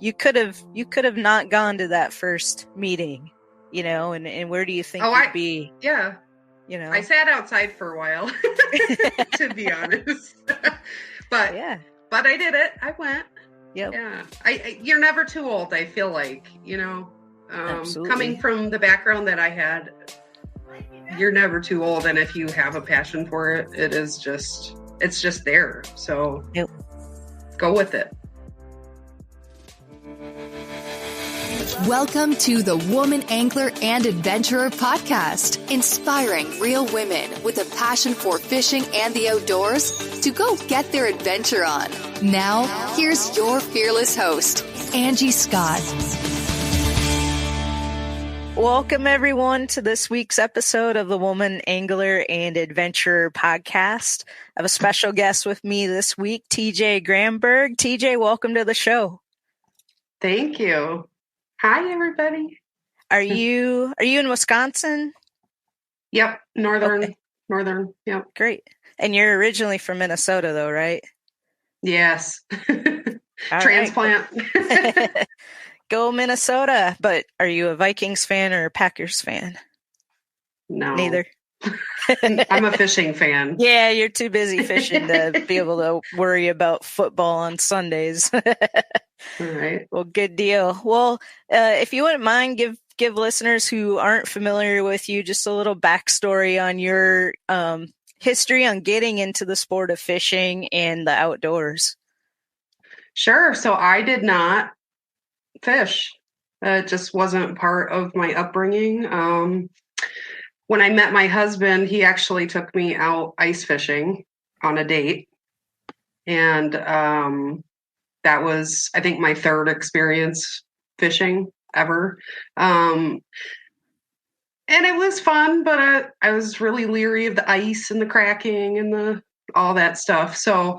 you could have not gone to that first meeting, and where do you think you'd be? Yeah. I sat outside for a while, to be honest. But I did it. I went. Yep. Yeah. You're never too old, I feel like, Absolutely. Coming from the background that I had, you're never too old. And if you have a passion for it, it's just there. So go with it. Welcome to the Woman Angler and Adventurer podcast, inspiring real women with a passion for fishing and the outdoors to go get their adventure on. Now, here's your fearless host, Angie Scott. Welcome, everyone, to this week's episode of the Woman Angler and Adventurer podcast. I have a special guest with me this week, TJ Gramberg. TJ, welcome to the show. Thank you. Hi, everybody. Are you in Wisconsin? Yep. Northern. Yep. Great. And you're originally from Minnesota, though, right? Yes. Transplant. Right. Go Minnesota. But are you a Vikings fan or a Packers fan? No. Neither. I'm a fishing fan. Yeah, you're too busy fishing to be able to worry about football on Sundays. All right. Well, good deal. Well, if you wouldn't mind, give listeners who aren't familiar with you just a little backstory on your history on getting into the sport of fishing and the outdoors. Sure. So I did not fish. It just wasn't part of my upbringing. When I met my husband, he actually took me out ice fishing on a date. And that was, I think, my third experience fishing ever. And it was fun, but I was really leery of the ice and the cracking and all that stuff. So,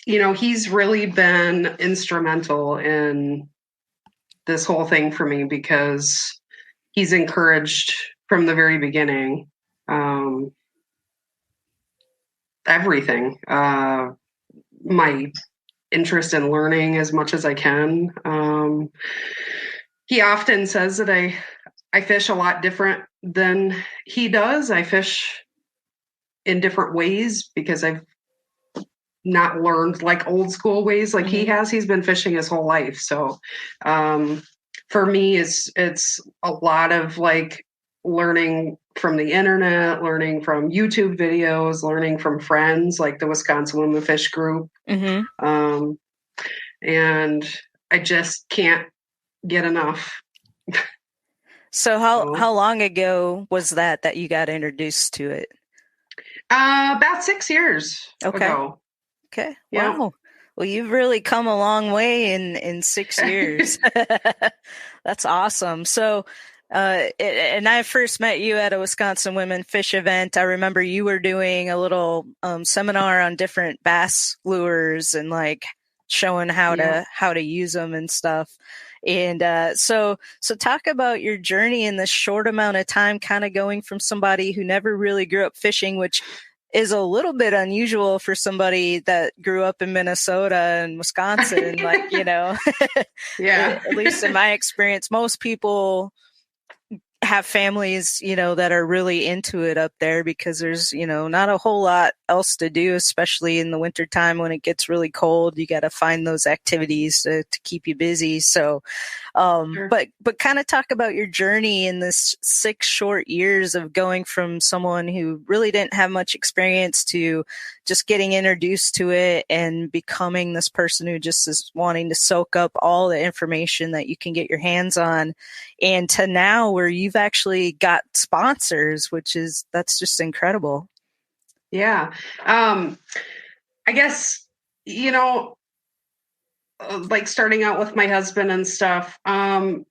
he's really been instrumental in this whole thing for me because he's encouraged from the very beginning everything. My interest in learning as much as I can. He often says that I fish a lot different than he does. I fish in different ways because I've not learned like old school ways like he has. He's been fishing his whole life. So for me, it's a lot of like learning from the internet, learning from YouTube videos, learning from friends like the Wisconsin Women Fish Group. And I just can't get enough. So how long ago was that you got introduced to it? About 6 years ago. Okay. Yeah. Wow. Well, you've really come a long way in 6 years. That's awesome. So, and I first met you at a Wisconsin Women Fish event. I remember you were doing a little seminar on different bass lures and like showing how to use them and stuff. And so talk about your journey in this short amount of time, kind of going from somebody who never really grew up fishing, which is a little bit unusual for somebody that grew up in Minnesota and Wisconsin. Like, yeah. At least in my experience, most people have families, that are really into it up there because there's, not a whole lot else to do, especially in the wintertime when it gets really cold. You got to find those activities to keep you busy. So, Sure. but kind of talk about your journey in this 6 short years of going from someone who really didn't have much experience to just getting introduced to it and becoming this person who just is wanting to soak up all the information that you can get your hands on, and to now where you've actually got sponsors, that's just incredible. Yeah. I guess, like starting out with my husband and stuff, and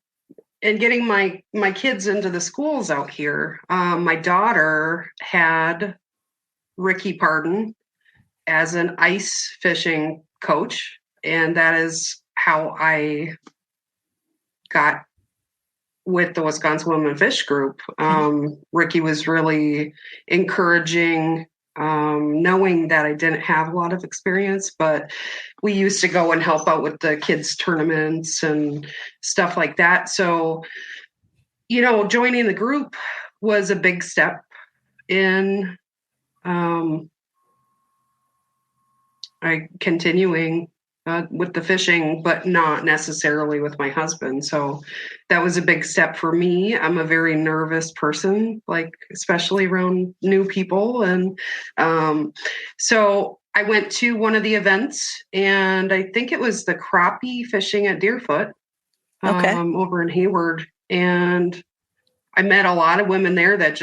getting my kids into the schools out here. My daughter had Ricky Pardon as an ice fishing coach, and that is how I got with the Wisconsin Women Fish Group. Ricky was really encouraging knowing that I didn't have a lot of experience, but we used to go and help out with the kids' tournaments and stuff like that. So, joining the group was a big step in continuing with the fishing, but not necessarily with my husband. So that was a big step for me. I'm a very nervous person, especially around new people. And so I went to one of the events, and I think it was the crappie fishing at Deerfoot over in Hayward. And I met a lot of women there that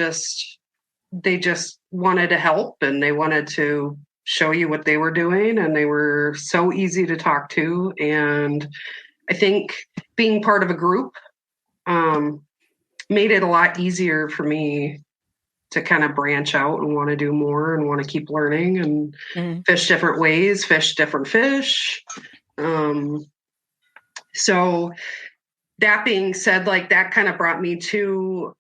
they just wanted to help, and they wanted to show you what they were doing, and they were so easy to talk to. And I think being part of a group made it a lot easier for me to kind of branch out and want to do more and want to keep learning and fish different ways, fish different fish. So that being said, that kind of brought me to,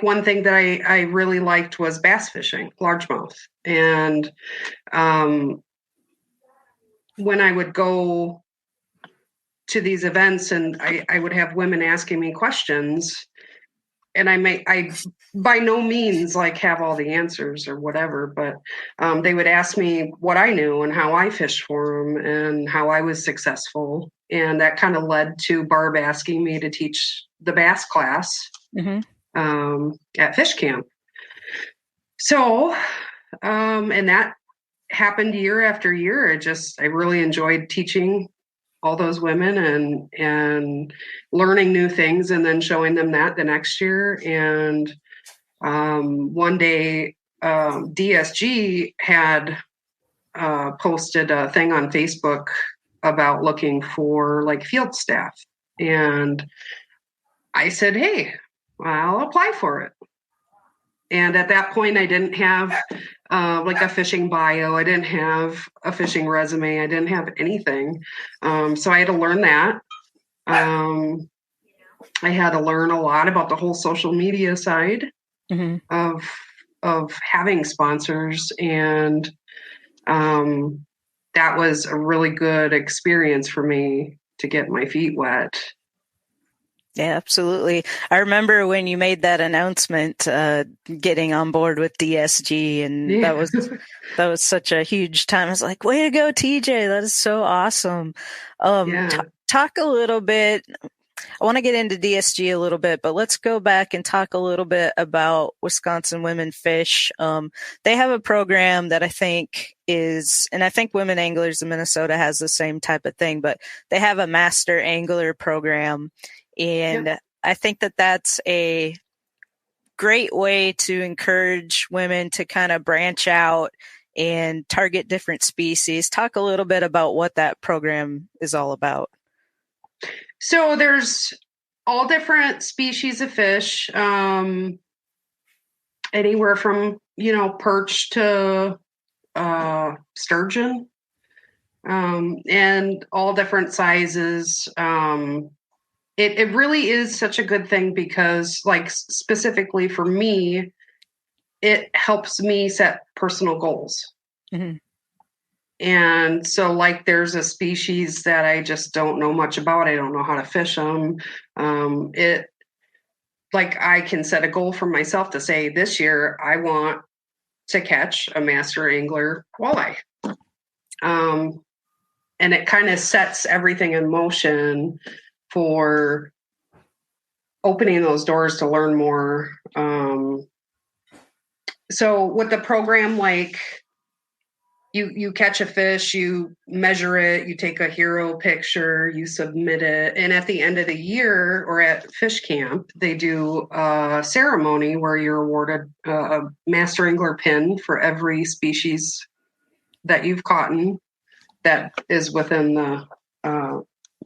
one thing that I really liked was bass fishing, largemouth. And when I would go to these events, and I would have women asking me questions, and I by no means have all the answers or whatever, but they would ask me what I knew and how I fished for them and how I was successful. And that kind of led to Barb asking me to teach the bass class. At fish camp. So, and that happened year after year. I really enjoyed teaching all those women and learning new things, and then showing them that the next year. And one day, DSG had posted a thing on Facebook about looking for field staff. And I said, hey, I'll apply for it. And at that point, I didn't have a fishing bio. I didn't have a fishing resume. I didn't have anything. So I had to learn that. I had to learn a lot about the whole social media side of having sponsors. And that was a really good experience for me to get my feet wet. Yeah, absolutely. I remember when you made that announcement, getting on board with DSG, and that was such a huge time. I was like, way to go, TJ. That is so awesome. Talk a little bit. I want to get into DSG a little bit, but let's go back and talk a little bit about Wisconsin Women Fish. They have a program that I think and I think Women Anglers in Minnesota has the same type of thing, but they have a master angler program. And I think that that's a great way to encourage women to kind of branch out and target different species. Talk a little bit about what that program is all about. So there's all different species of fish, anywhere from, perch to sturgeon, and all different sizes. It really is such a good thing because, specifically for me, it helps me set personal goals. And so, there's a species that I just don't know much about. I don't know how to fish them. I can set a goal for myself to say, this year I want to catch a master angler walleye. And it kind of sets everything in motion for opening those doors to learn more. So with the program, you catch a fish, you measure it, you take a hero picture, you submit it. And at the end of the year, or at fish camp, they do a ceremony where you're awarded a master angler pin for every species that you've caught in that is within the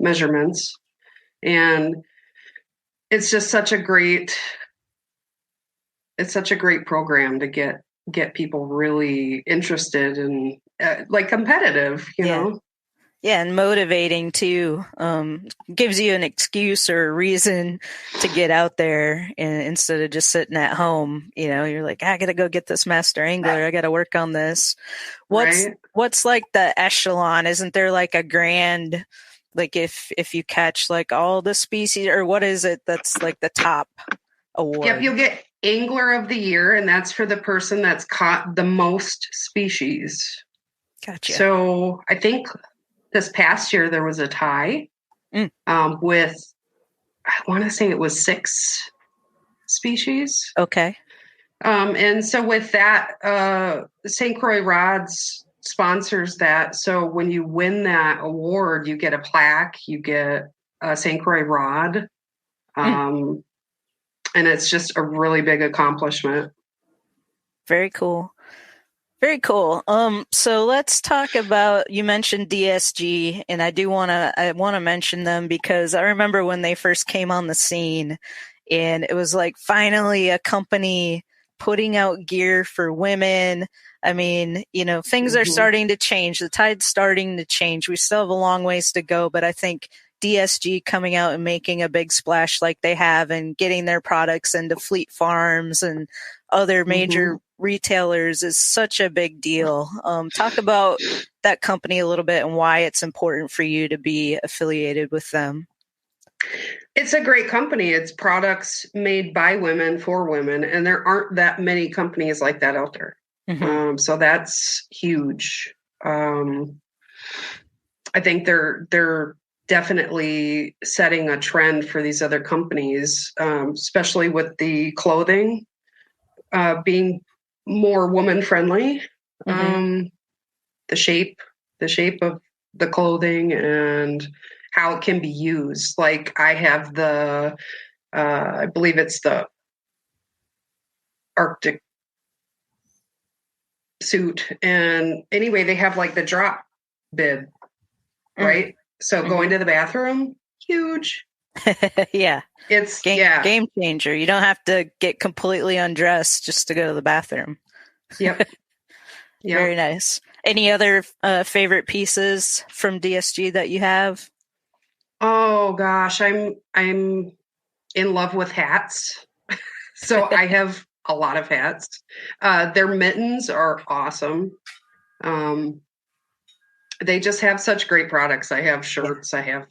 measurements. And it's just such a great program to get people really interested and competitive, you know? Yeah, and motivating too. Gives you an excuse or a reason to get out there instead of just sitting at home. You know, you're like, I gotta go get this master angler. I gotta work on this. What's like the echelon? Isn't there like a grand, like if you catch like all the species, or what is it that's like the top award? Yep, you'll get Angler of the Year, and that's for the person that's caught the most species. Gotcha. So I think this past year there was a tie with, I want to say it was 6 species. Okay. And so with that, St. Croix Rods sponsors that. So when you win that award, you get a plaque, you get a St. Croix rod. And it's just a really big accomplishment. Very cool. Very cool. So let's talk about, you mentioned DSG, and I want to mention them because I remember when they first came on the scene, and it was like finally a company putting out gear for women. I mean, you know, things are starting to change. The tide's starting to change. We still have a long ways to go, but I think DSG coming out and making a big splash like they have and getting their products into Fleet Farms and other major retailers is such a big deal. Talk about that company a little bit and why it's important for you to be affiliated with them. It's a great company. It's products made by women for women, and there aren't that many companies like that out there. So that's huge. I think they're definitely setting a trend for these other companies, especially with the clothing being more woman friendly. The shape of the clothing and how it can be used. Like I have the, I believe it's the Arctic suit. And anyway, they have like the drop bib, right? So going to the bathroom, huge. Yeah. It's game changer. You don't have to get completely undressed just to go to the bathroom. Yep. Very nice. Any other favorite pieces from DSG that you have? Oh gosh, I'm in love with hats. So I have a lot of hats. Their mittens are awesome. They just have such great products. I have shirts, I have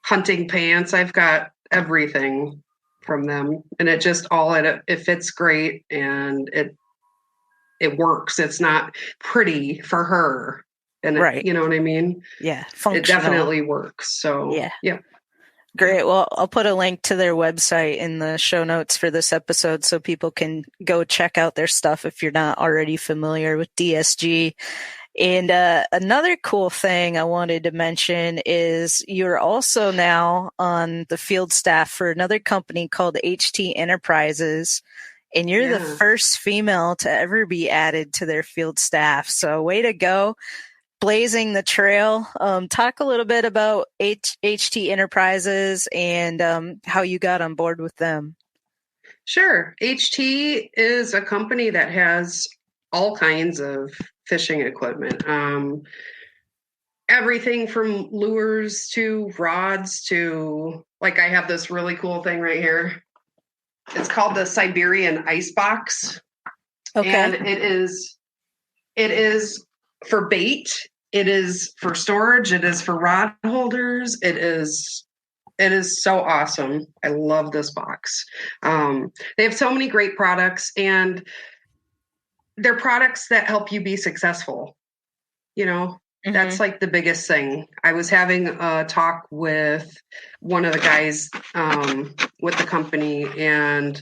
hunting pants, I've got everything from them, and it just it fits great, and it works. It's not pretty for her, and you know what I mean? Yeah, functional. It definitely works. So yeah. Great. Well, I'll put a link to their website in the show notes for this episode so people can go check out their stuff if you're not already familiar with DSG. And another cool thing I wanted to mention is you're also now on the field staff for another company called HT Enterprises, and you're the first female to ever be added to their field staff. So way to go. Blazing the trail. Talk a little bit about HT Enterprises and how you got on board with them. Sure. HT is a company that has all kinds of fishing equipment. Everything from lures to rods to, like, I have this really cool thing right here. It's called the Siberian Ice Box. Okay. And it is for bait. It is for storage. It is for rod holders. It is so awesome. I love this box. They have so many great products, and they're products that help you be successful. You know, that's like the biggest thing. I was having a talk with one of the guys with the company, and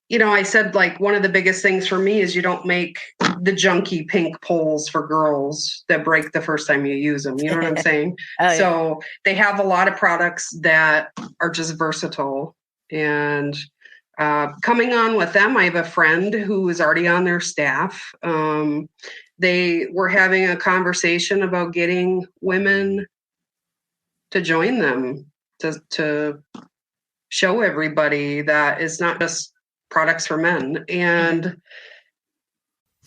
you know, I said, like, one of the biggest things for me is you don't make the junky pink poles for girls that break the first time you use them. You know what I'm saying? So they have a lot of products that are just versatile. And coming on with them, I have a friend who is already on their staff. They were having a conversation about getting women to join them to show everybody that it's not just products for men. And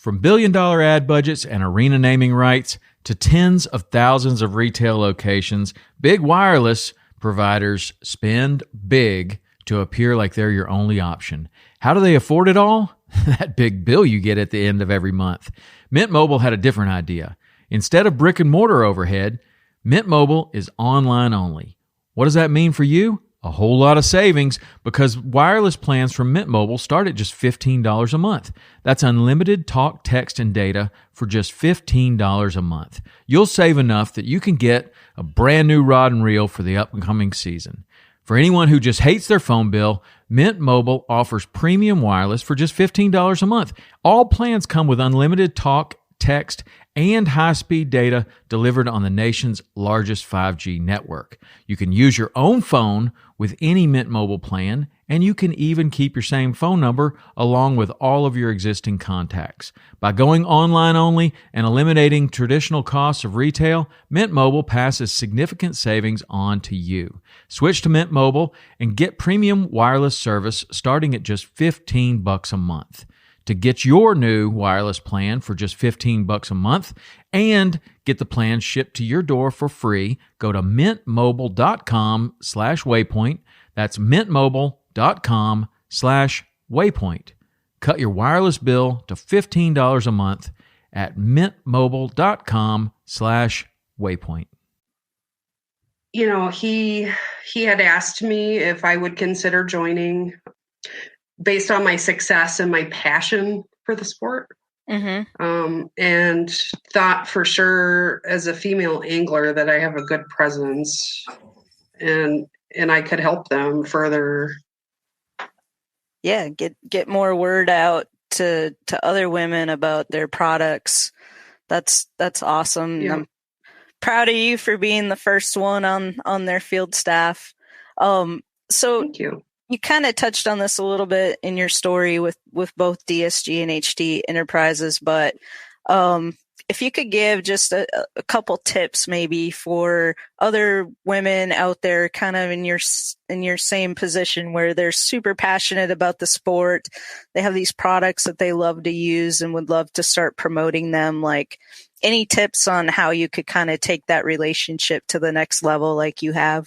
From billion-dollar ad budgets and arena naming rights to tens of thousands of retail locations, big wireless providers spend big to appear like they're your only option. How do they afford it all? That big bill you get at the end of every month. Mint Mobile had a different idea. Instead of brick and mortar overhead, Mint Mobile is online only. What does that mean for you? A whole lot of savings, because wireless plans from Mint Mobile start at just $15 a month. That's unlimited talk, text, and data for just $15 a month. You'll save enough that you can get a brand new rod and reel for the upcoming season. For anyone who just hates their phone bill, Mint Mobile offers premium wireless for just $15 a month. All plans come with unlimited talk, text, and high-speed data delivered on the nation's largest 5G network. You can use your own phone with any Mint Mobile plan, and you can even keep your same phone number along with all of your existing contacts. By going online only and eliminating traditional costs of retail, Mint Mobile passes significant savings on to you. Switch to Mint Mobile and get premium wireless service starting at just $15 a month. To get your new wireless plan for just $15 a month and get the plan shipped to your door for free, go to mintmobile.com/waypoint. That's mintmobile.com/waypoint. Cut your wireless bill to $15 a month at mintmobile.com/waypoint. You know, he had asked me if I would consider joining based on my success and my passion for the sport. Mm-hmm. And thought for sure as a female angler that I have a good presence and I could help them further. Yeah, get more word out to other women about their products. That's awesome. Yeah. I'm proud of you for being the first one on their field staff. So Thank you. You kind of touched on this a little bit in your story with both DSG and HD Enterprises, but if you could give just a couple tips maybe for other women out there kind of in your same position where they're super passionate about the sport, they have these products that they love to use and would love to start promoting them, like any tips on how you could kind of take that relationship to the next level like you have?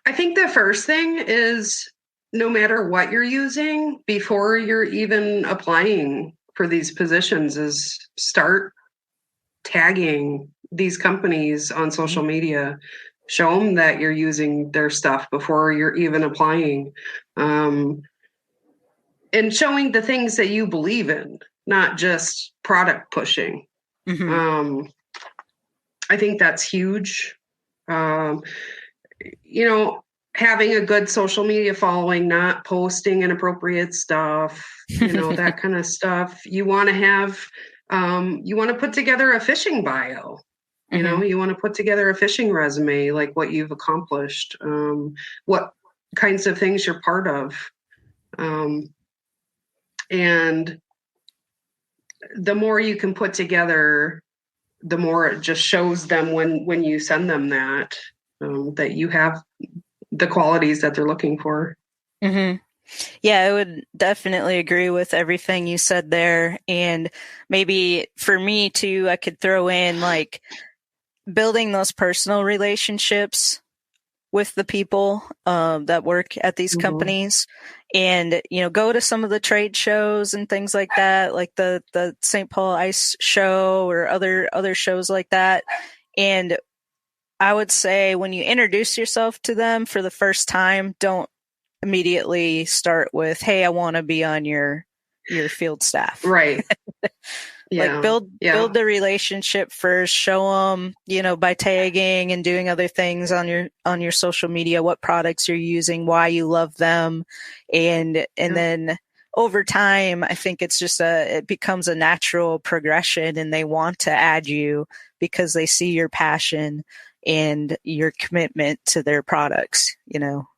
I think the first thing is no matter what you're using, before you're even applying for these positions, is start tagging these companies on social media. Show them that you're using their stuff before you're even applying. And showing the things that you believe in, not just product pushing. Mm-hmm. I think that's huge. Having a good social media following, not posting inappropriate stuff, that kind of stuff. You want to have, you want to put together a fishing bio. Mm-hmm. You want to put together a fishing resume, like what you've accomplished, what kinds of things you're part of. And the more you can put together, the more it just shows them when you send them that you have the qualities that they're looking for. Mm-hmm. Yeah, I would definitely agree with everything you said there. And maybe for me too, I could throw in like building those personal relationships with the people that work at these companies, and go to some of the trade shows and things like that, like the St. Paul Ice Show or other shows like that. And I would say when you introduce yourself to them for the first time, don't immediately start with, "Hey, I want to be on your field staff." Right. Yeah. Like build the relationship first. Show them, by tagging and doing other things on your social media, what products you're using, why you love them, and then over time, I think it's just it becomes a natural progression, and they want to add you because they see your passion and your commitment to their products,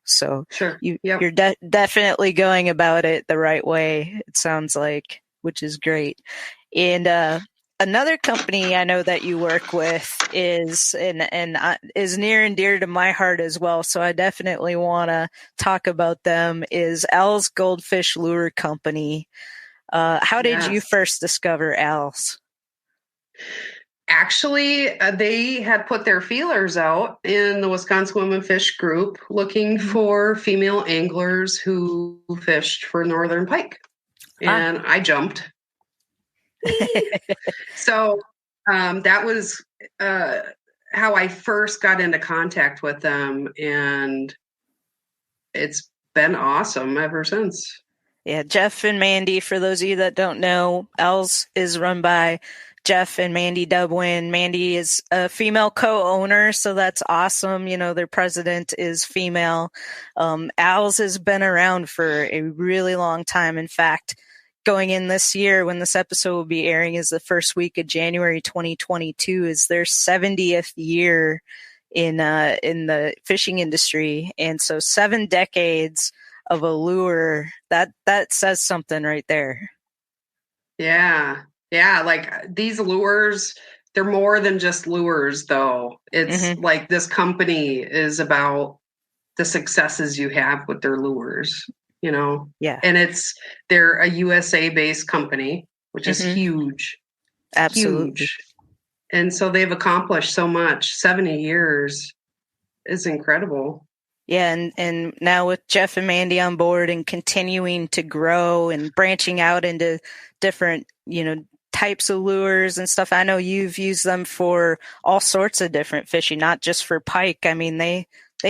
So sure. You're definitely going about it the right way, it sounds like, which is great. And another company I know that you work with is near and dear to my heart as well, so I definitely want to talk about them, is Al's Goldfish Lure Company. How did you Yes. first discover Al's? Actually, they had put their feelers out in the Wisconsin Women Fish group looking for female anglers who fished for northern pike. And I jumped. So that was how I first got into contact with them. And it's been awesome ever since. Yeah, Jeff and Mandy, for those of you that don't know, Al's is run by Jeff and Mandy Dubwin. Mandy is a female co-owner, so that's awesome. You know, their president is female. Al's has been around for a really long time. In fact, going in this year, when this episode will be airing, is the first week of January 2022, is their 70th year in the fishing industry. And so 7 decades of a lure, that says something right there. Yeah. Yeah. Like these lures, they're more than just lures though. It's like this company is about the successes you have with their lures, you know? Yeah. And they're a USA based company, which is huge. Absolutely. Huge. And so they've accomplished so much. 70 years is incredible. Yeah, and now with Jeff and Mandy on board and continuing to grow and branching out into different, you know, types of lures and stuff. I know you've used them for all sorts of different fishing, not just for pike. I mean, they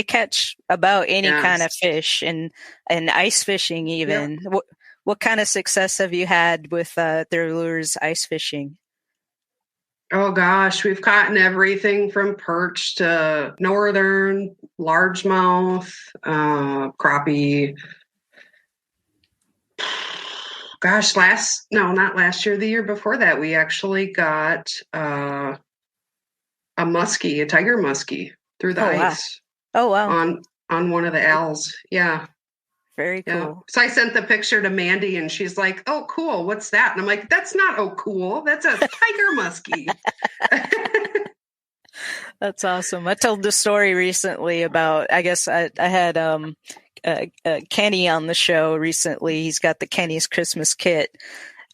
catch about any kind of fish and ice fishing even. Yep. What kind of success have you had with their lures ice fishing? Oh gosh, we've caught everything from perch to northern, largemouth, crappie. Gosh, not last year, the year before that, we actually got a muskie, a tiger muskie through the ice. Wow. Oh wow. On one of the Al's. Yeah. Very cool. Yeah. So I sent the picture to Mandy and she's like, "Oh, cool. What's that?" And I'm like, "That's not oh cool. That's a tiger muskie." That's awesome. I told the story recently about, I guess I had Kenny on the show recently. He's got the Kenny's Christmas kit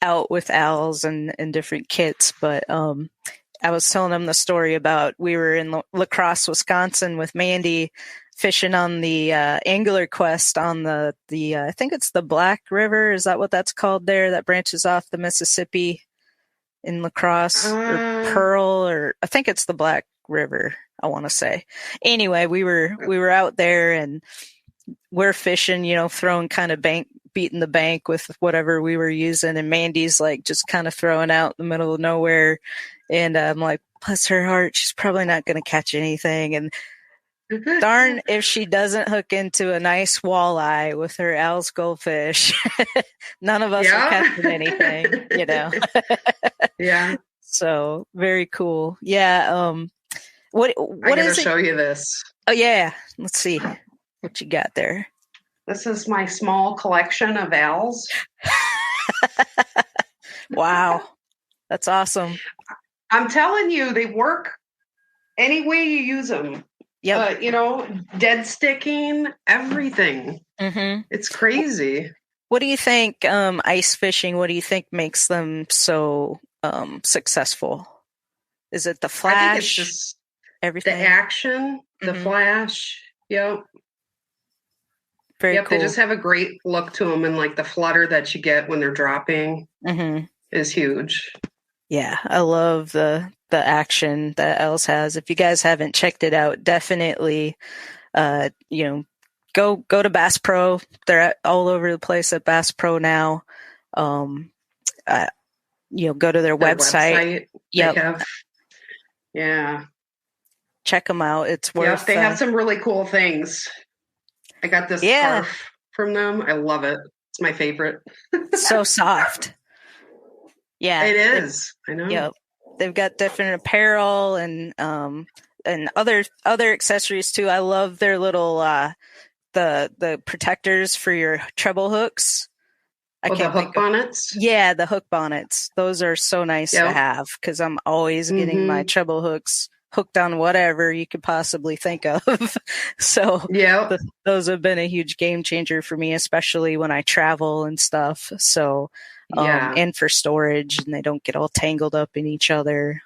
out with Al's and different kits. But I was telling him the story about we were in La Crosse, Wisconsin with Mandy fishing on the Angler Quest on the I think it's the Black River. Is that what that's called there? That branches off the Mississippi in La Crosse or Pearl, or I think it's the Black River, I want to say. Anyway, we were out there and we're fishing, you know, throwing kind of beating the bank with whatever we were using. And Mandy's like just kind of throwing out in the middle of nowhere. And I'm like, bless her heart, she's probably not going to catch anything. And darn if she doesn't hook into a nice walleye with her Al's goldfish. None of us are catching anything, you know. Yeah. So very cool. Yeah. What I gotta show you this. Oh yeah. Let's see what you got there. This is my small collection of Al's. Wow. That's awesome. I'm telling you, they work any way you use them. Yeah. You know, dead sticking, everything. It's crazy. What do you think, ice fishing, what do you think makes them so successful? Is it the flash? I think it's just everything? The action, the flash. Yep. Very cool. They just have a great look to them, and like the flutter that you get when they're dropping is huge. Yeah, I love the action that Al's has. If you guys haven't checked it out, definitely, you know, go to Bass Pro. They're all over the place at Bass Pro now. You know, go to their website. Yep. Yeah. Check them out. It's worth. Yep, they have some really cool things. I got this scarf from them. I love it. It's my favorite. So soft. Yeah, it is. I know. Yep. They've got different apparel and other accessories too. I love their little the protectors for your treble hooks. The hook bonnets? Yeah, the hook bonnets. Those are so nice to have because I'm always getting my treble hooks hooked on whatever you could possibly think of. So those have been a huge game changer for me, especially when I travel and stuff. So Yeah. and for storage, and they don't get all tangled up in each other.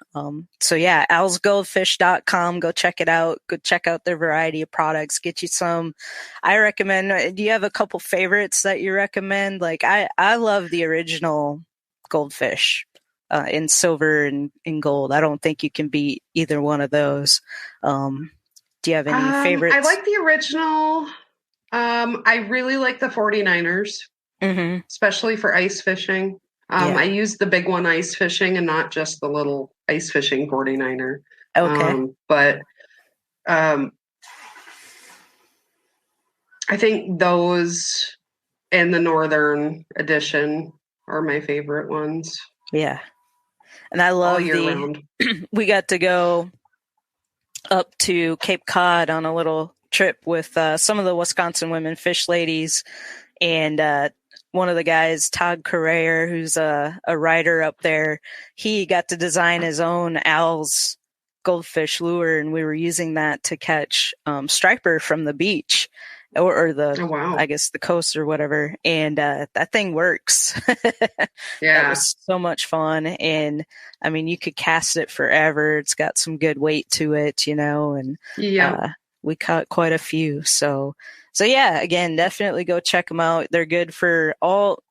So yeah, owlsgoldfish.com. Go check it out. Go check out their variety of products. Get you some. I recommend. Do you have a couple favorites that you recommend? Like I love the original goldfish. In silver and in gold. I don't think you can beat either one of those. Do you have any favorites? I like the original. I really like the 49ers, especially for ice fishing. I use the big one ice fishing and not just the little ice fishing 49er. Okay. But I think those and the Northern edition are my favorite ones. Yeah. And I love all year round. We got to go up to Cape Cod on a little trip with some of the Wisconsin Women Fish Ladies, and one of the guys, Todd Carrere, who's a writer up there. He got to design his own Owl's goldfish lure, and we were using that to catch striper from the beach. Or the, I guess the coast or whatever. And that thing works. Yeah. It was so much fun. And I mean, you could cast it forever. It's got some good weight to it, and we caught quite a few. So yeah, again, definitely go check them out. They're good for all.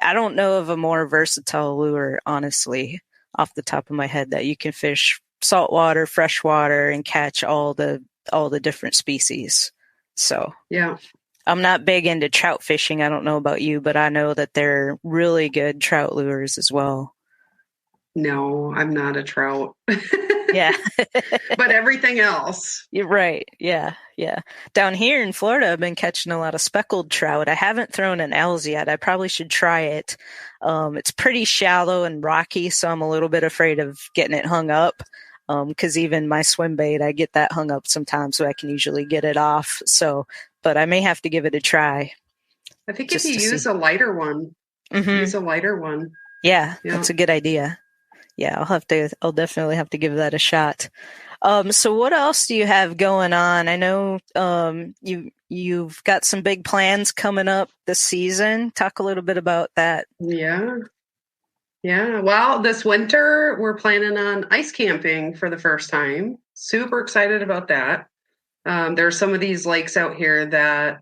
I don't know of a more versatile lure, honestly, off the top of my head, that you can fish saltwater, freshwater, and catch all the different species. So yeah, I'm not big into trout fishing. I don't know about you, but I know that they're really good trout lures as well. No, I'm not a trout. Yeah. But everything else. You're right. Yeah. Yeah. Down here in Florida, I've been catching a lot of speckled trout. I haven't thrown an L's yet. I probably should try it. It's pretty shallow and rocky, so I'm a little bit afraid of getting it hung up. Because even my swim bait, I get that hung up sometimes, so I can usually get it off. So, but I may have to give it a try. I think if you use a lighter one, use a lighter one. Yeah, that's a good idea. Yeah, I'll definitely have to give that a shot. So what else do you have going on? I know you've got some big plans coming up this season. Talk a little bit about that. Yeah. Well, this winter we're planning on ice camping for the first time. Super excited about that. There are some of these lakes out here that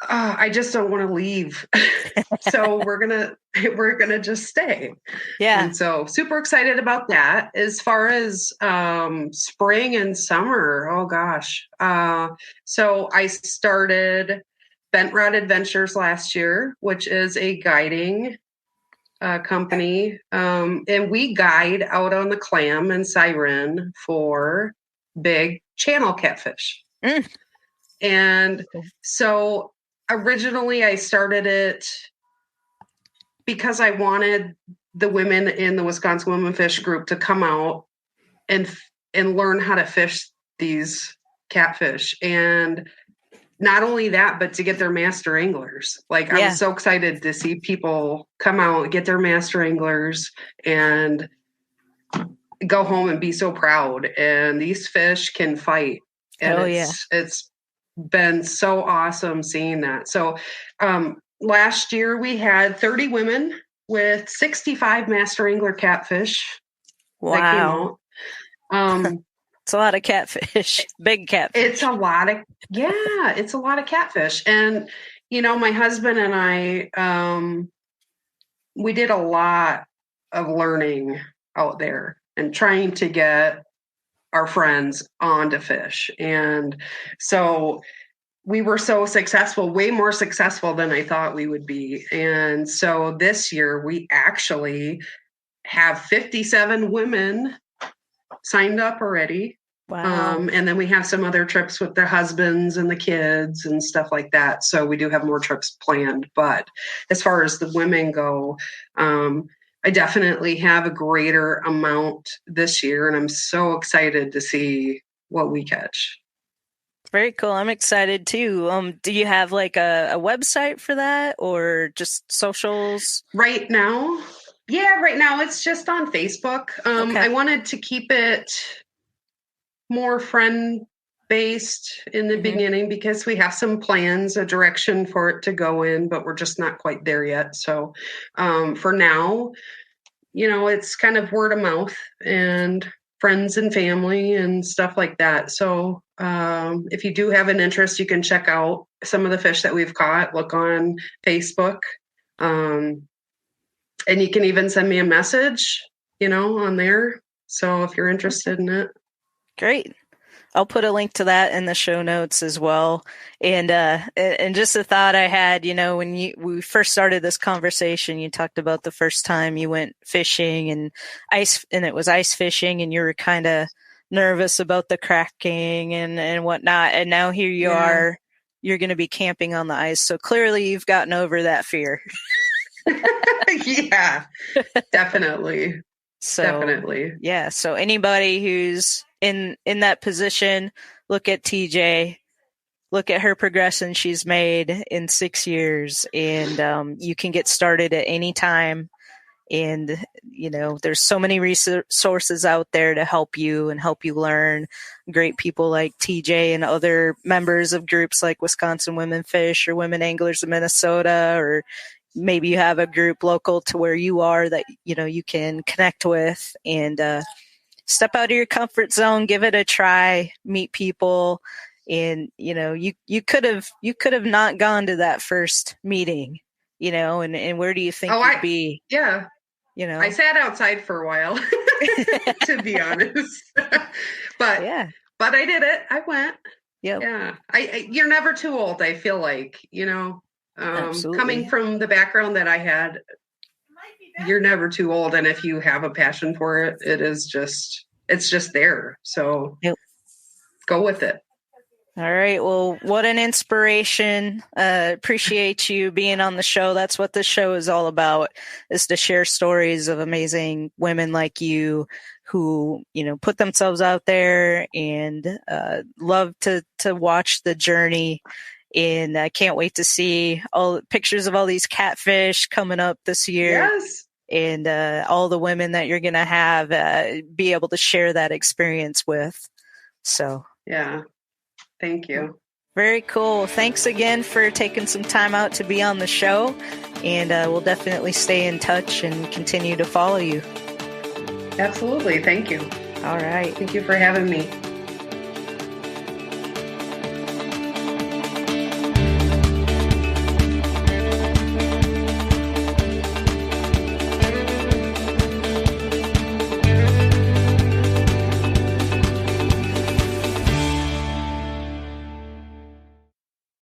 I just don't want to leave. So we're gonna just stay. Yeah. And so super excited about that. As far as spring and summer, oh gosh. So I started Bent Rod Adventures last year, which is a guiding company. And we guide out on the Clam and Siren for big channel catfish. And so originally I started it because I wanted the women in the Wisconsin Women Fish group to come out and learn how to fish these catfish. And not only that, but to get their master anglers. Like I was so excited to see people come out, get their master anglers, and go home and be so proud. And these fish can fight. And it's been so awesome seeing that. So last year we had 30 women with 65 master angler catfish. Wow. That came out. It's a lot of catfish, big catfish. It's a lot of catfish. And, my husband and I, we did a lot of learning out there and trying to get our friends on to fish. And so we were so successful, way more successful than I thought we would be. And so this year we actually have 57 women signed up already. Wow. And then we have some other trips with their husbands and the kids and stuff like that. So we do have more trips planned. But as far as the women go, I definitely have a greater amount this year. And I'm so excited to see what we catch. Very cool. I'm excited too. Do you have like a website for that or just socials? Right now? Yeah, right now it's just on Facebook. I wanted to keep it more friend based in the beginning because we have some plans, a direction for it to go in, but we're just not quite there yet. So for now, it's kind of word of mouth and friends and family and stuff like that. So if you do have an interest, you can check out some of the fish that we've caught. Look on Facebook. And you can even send me a message, on there. So if you're interested in it. Great. I'll put a link to that in the show notes as well. And just a thought I had, when we first started this conversation, you talked about the first time you went fishing and it was ice fishing, and you were kind of nervous about the cracking and whatnot. And now here you are, you're going to be camping on the ice. So clearly you've gotten over that fear. Yeah, definitely. So, definitely. Yeah. So anybody who's in that position, look at TJ, look at her progression she's made in 6 years, and you can get started at any time. And, there's so many resources out there to help you and help you learn. Great people like TJ and other members of groups like Wisconsin Women Fish or Women Anglers of Minnesota, or maybe you have a group local to where you are that, you can connect with, and step out of your comfort zone, give it a try, meet people. And, you could have not gone to that first meeting, and where do you think you'd be? Yeah. I sat outside for a while, to be honest, but I did it. I went. Yep. Yeah. You're never too old. I feel like, coming from the background that I had, you're never too old. And if you have a passion for it, it's just there. So go with it. All right. Well, what an inspiration. Appreciate you being on the show. That's what this show is all about, is to share stories of amazing women like you who, put themselves out there and love to watch the journey. And I can't wait to see all the pictures of all these catfish coming up this year. Yes. And all the women that you're going to have be able to share that experience with. So, yeah. Thank you. Very cool. Thanks again for taking some time out to be on the show. And we'll definitely stay in touch and continue to follow you. Absolutely. Thank you. All right. Thank you for having me.